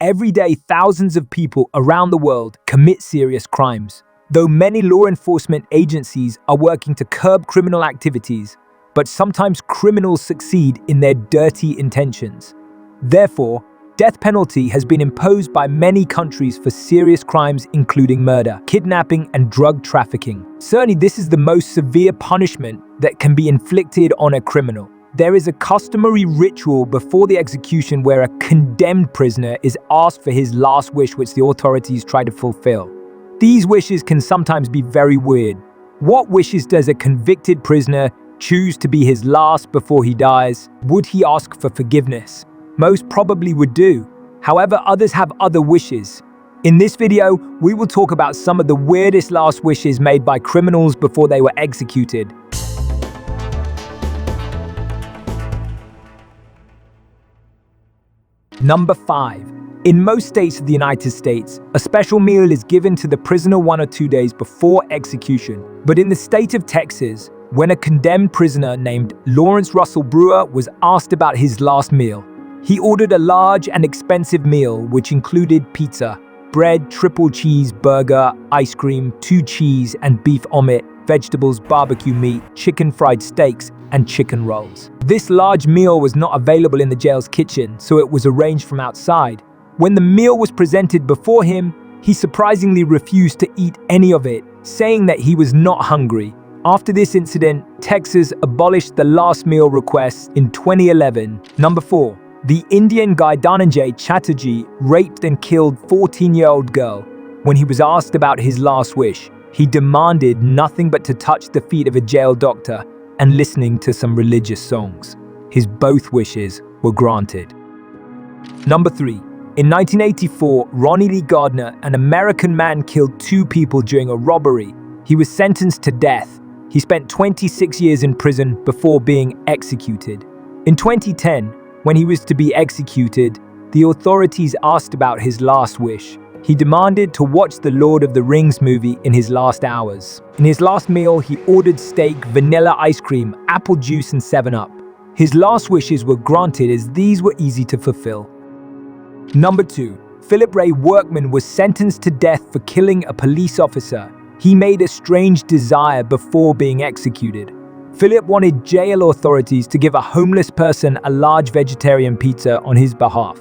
Every day, thousands of people around the world commit serious crimes. Though many law enforcement agencies are working to curb criminal activities, but sometimes criminals succeed in their dirty intentions. Therefore, death penalty has been imposed by many countries for serious crimes including murder, kidnapping, and drug trafficking. Certainly, this is the most severe punishment that can be inflicted on a criminal. There is a customary ritual before the execution where a condemned prisoner is asked for his last wish, which the authorities try to fulfill. These wishes can sometimes be very weird. What wishes does a convicted prisoner choose to be his last before he dies? Would he ask for forgiveness? Most probably would do. However, others have other wishes. In this video, we will talk about some of the weirdest last wishes made by criminals before they were executed. Number 5. In most states of the United States, a special meal is given to the prisoner 1 or 2 days before execution. But in the state of Texas, when a condemned prisoner named Lawrence Russell Brewer was asked about his last meal, he ordered a large and expensive meal which included pizza, bread, triple cheese burger, ice cream, 2 cheese and beef omelet, vegetables, barbecue meat, chicken fried steaks, and chicken rolls. This large meal was not available in the jail's kitchen, so it was arranged from outside. When the meal was presented before him, he surprisingly refused to eat any of it, saying that he was not hungry. After this incident, Texas abolished the last meal request in 2011. Number 4. The Indian guy Dhananjay Chatterjee raped and killed 14-year-old girl. When he was asked about his last wish, he demanded nothing but to touch the feet of a jail doctor and listening to some religious songs. His both wishes were granted. Number 3. In 1984, Ronnie Lee Gardner, an American man, killed 2 people during a robbery. He was sentenced to death. He spent 26 years in prison before being executed. In 2010, when he was to be executed, the authorities asked about his last wish. He demanded to watch the Lord of the Rings movie in his last hours. In his last meal, he ordered steak, vanilla ice cream, apple juice, and 7-Up. His last wishes were granted as these were easy to fulfill. Number 2. Philip Ray Workman was sentenced to death for killing a police officer. He made a strange desire before being executed. Philip wanted jail authorities to give a homeless person a large vegetarian pizza on his behalf.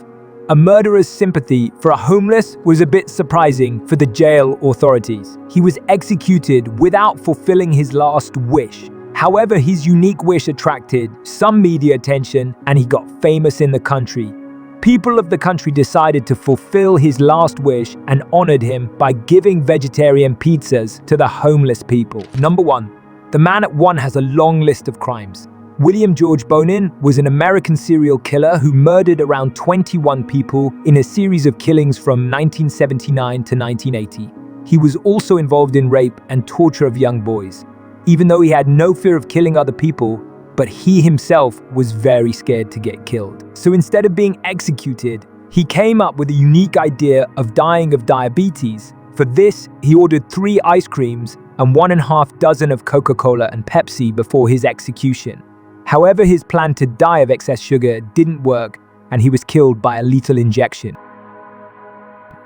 A murderer's sympathy for a homeless was a bit surprising for the jail authorities. He was executed without fulfilling his last wish. However, his unique wish attracted some media attention and he got famous in the country. People of the country decided to fulfill his last wish and honored him by giving vegetarian pizzas to the homeless people. Number 1. The man at 1 has a long list of crimes. William George Bonin was an American serial killer who murdered around 21 people in a series of killings from 1979 to 1980. He was also involved in rape and torture of young boys, even though he had no fear of killing other people, but he himself was very scared to get killed. So instead of being executed, he came up with a unique idea of dying of diabetes. For this, he ordered 3 ice creams and 1.5 dozen of Coca-Cola and Pepsi before his execution. However, his plan to die of excess sugar didn't work and he was killed by a lethal injection.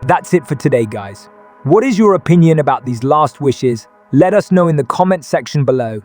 That's it for today, guys. What is your opinion about these last wishes? Let us know in the comment section below.